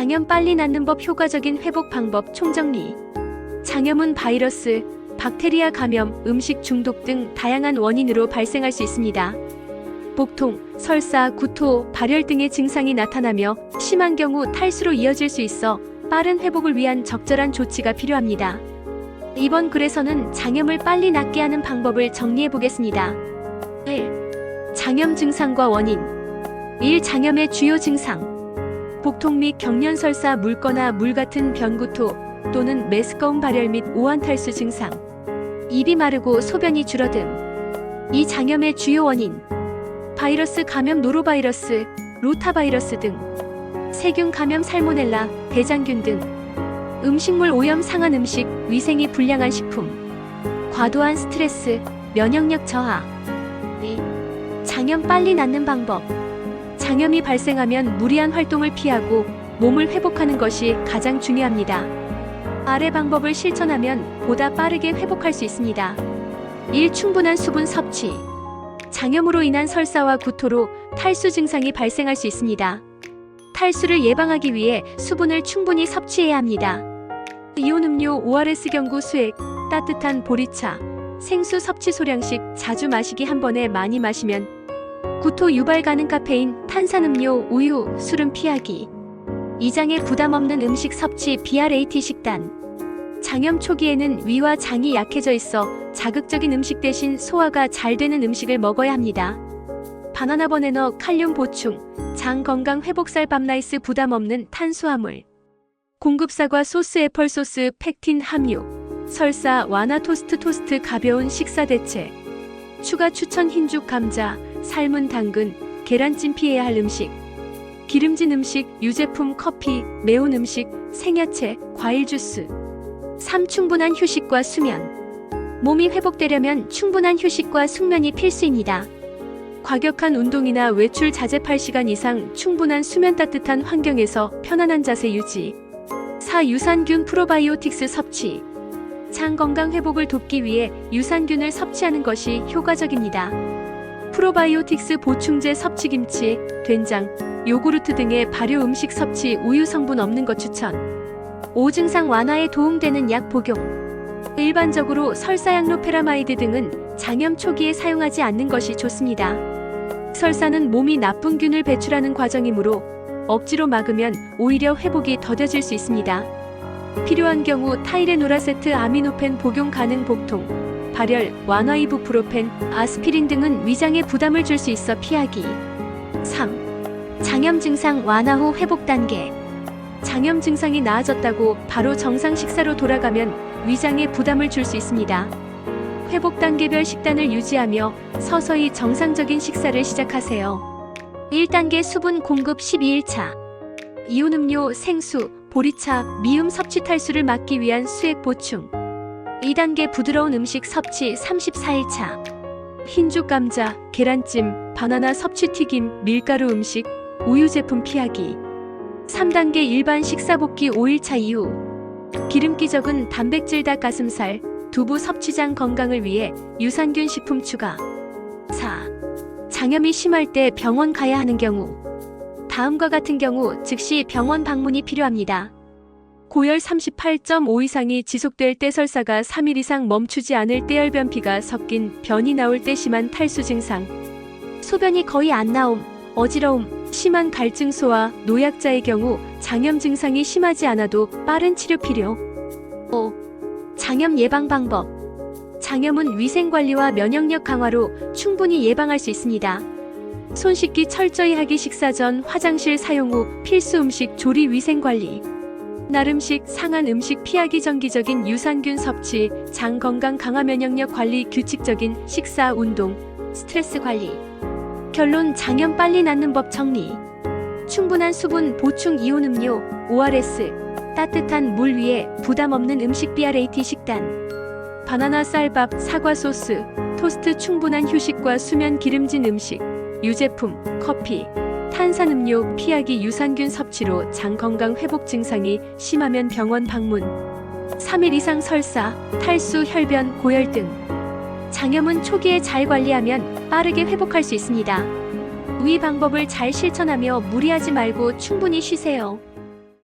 장염 빨리 낫는 법, 효과적인 회복 방법 총정리. 장염은 바이러스, 박테리아 감염, 음식 중독 등 다양한 원인으로 발생할 수 있습니다. 복통, 설사, 구토, 발열 등의 증상이 나타나며 심한 경우 탈수로 이어질 수 있어 빠른 회복을 위한 적절한 조치가 필요합니다. 이번 글에서는 장염을 빨리 낫게 하는 방법을 정리해 보겠습니다. 1. 장염 증상과 원인. 1. 장염의 주요 증상. 복통 및 경련설사, 물거나 물 같은 변구토 또는 메스꺼움, 발열 및 오한탈수 증상. 입이 마르고 소변이 줄어듦. 2. 장염의 주요 원인. 바이러스 감염, 노로바이러스, 로타바이러스 등. 세균 감염, 살모넬라, 대장균 등. 음식물 오염, 상한 음식, 위생이 불량한 식품. 과도한 스트레스, 면역력 저하. 2. 장염 빨리 낫는 방법. 장염이 발생하면 무리한 활동을 피하고 몸을 회복하는 것이 가장 중요합니다. 아래 방법을 실천하면 보다 빠르게 회복할 수 있습니다. 1. 충분한 수분 섭취. 장염으로 인한 설사와 구토로 탈수 증상이 발생할 수 있습니다. 탈수를 예방하기 위해 수분을 충분히 섭취해야 합니다. 이온 음료, ORS, 경구, 수액, 따뜻한 보리차, 생수 섭취 소량씩 자주 마시기. 한 번에 많이 마시면 구토 유발 가능. 카페인, 탄산음료, 우유, 술은 피하기. 위장에 부담 없는 음식 섭취. BRAT 식단. 장염 초기에는 위와 장이 약해져 있어 자극적인 음식 대신 소화가 잘 되는 음식을 먹어야 합니다. 바나나 버네너, 칼륨 보충, 장 건강 회복. 쌀, 밤라이스, 부담 없는 탄수화물. 공급사과 소스, 애플소스, 팩틴 함유. 설사 완화. 토스트, 가벼운 식사 대체. 추가 추천. 흰죽, 감자, 삶은 당근, 계란찜. 피해야 할 음식. 기름진 음식, 유제품, 커피, 매운 음식, 생야채, 과일 주스. 3. 충분한 휴식과 수면. 몸이 회복되려면 충분한 휴식과 숙면이 필수입니다. 과격한 운동이나 외출 자제. 8시간 이상 충분한 수면. 따뜻한 환경에서 편안한 자세 유지. 4. 유산균, 프로바이오틱스 섭취. 장 건강 회복을 돕기 위해 유산균을 섭취하는 것이 효과적입니다. 프로바이오틱스 보충제 섭취. 김치, 된장, 요구르트 등의 발효 음식 섭취. 우유 성분 없는 것 추천. 5. 증상 완화에 도움되는 약 복용. 일반적으로 설사약, 로페라마이드 등은 장염 초기에 사용하지 않는 것이 좋습니다. 설사는 몸이 나쁜 균을 배출하는 과정이므로 억지로 막으면 오히려 회복이 더뎌질 수 있습니다. 필요한 경우 타이레노라세트, 아미노펜 복용 가능. 복통, 발열 완화. 이부프로펜, 아스피린 등은 위장에 부담을 줄 수 있어 피하기. 3. 장염 증상 완화 후 회복 단계. 장염 증상이 나아졌다고 바로 정상 식사로 돌아가면 위장에 부담을 줄 수 있습니다. 회복 단계별 식단을 유지하며 서서히 정상적인 식사를 시작하세요. 1단계 수분 공급. 12일차. 이온 음료, 생수, 보리차, 미음 섭취. 탈수를 막기 위한 수액 보충. 2단계 부드러운 음식 섭취. 34일차. 흰죽, 감자, 계란찜, 바나나 섭취. 튀김, 밀가루 음식, 우유 제품 피하기. 3단계 일반 식사 복귀. 5일차 이후. 기름기 적은 단백질, 닭가슴살, 두부 섭취. 장 건강을 위해 유산균 식품 추가. 4. 장염이 심할 때 병원 가야 하는 경우. 다음과 같은 경우 즉시 병원 방문이 필요합니다. 고열 38.5 이상이 지속될 때, 설사가 3일 이상 멈추지 않을 때, 혈변피가 섞인 변이 나올 때, 심한 탈수 증상, 소변이 거의 안 나옴, 어지러움, 심한 갈증, 소화, 노약자의 경우 장염 증상이 심하지 않아도 빠른 치료 필요. 5. 장염 예방 방법. 장염은 위생관리와 면역력 강화로 충분히 예방할 수 있습니다. 손 씻기 철저히 하기, 식사 전 화장실 사용 후 필수 음식 조리, 위생관리. 날음식, 상한 음식 피하기. 정기적인 유산균 섭취, 장 건강 강화, 면역력 관리, 규칙적인 식사, 운동, 스트레스 관리. 결론, 장염 빨리 낫는 법 정리. 충분한 수분 보충, 이온 음료, ORS, 따뜻한 물 위에 부담 없는 음식, BRAT 식단. 바나나, 쌀밥, 사과 소스, 토스트. 충분한 휴식과 수면, 기름진 음식, 유제품, 커피, 탄산음료 피하기. 유산균 섭취로 장 건강 회복. 증상이 심하면 병원 방문. 3일 이상 설사, 탈수, 혈변, 고열 등. 장염은 초기에 잘 관리하면 빠르게 회복할 수 있습니다. 위 방법을 잘 실천하며 무리하지 말고 충분히 쉬세요.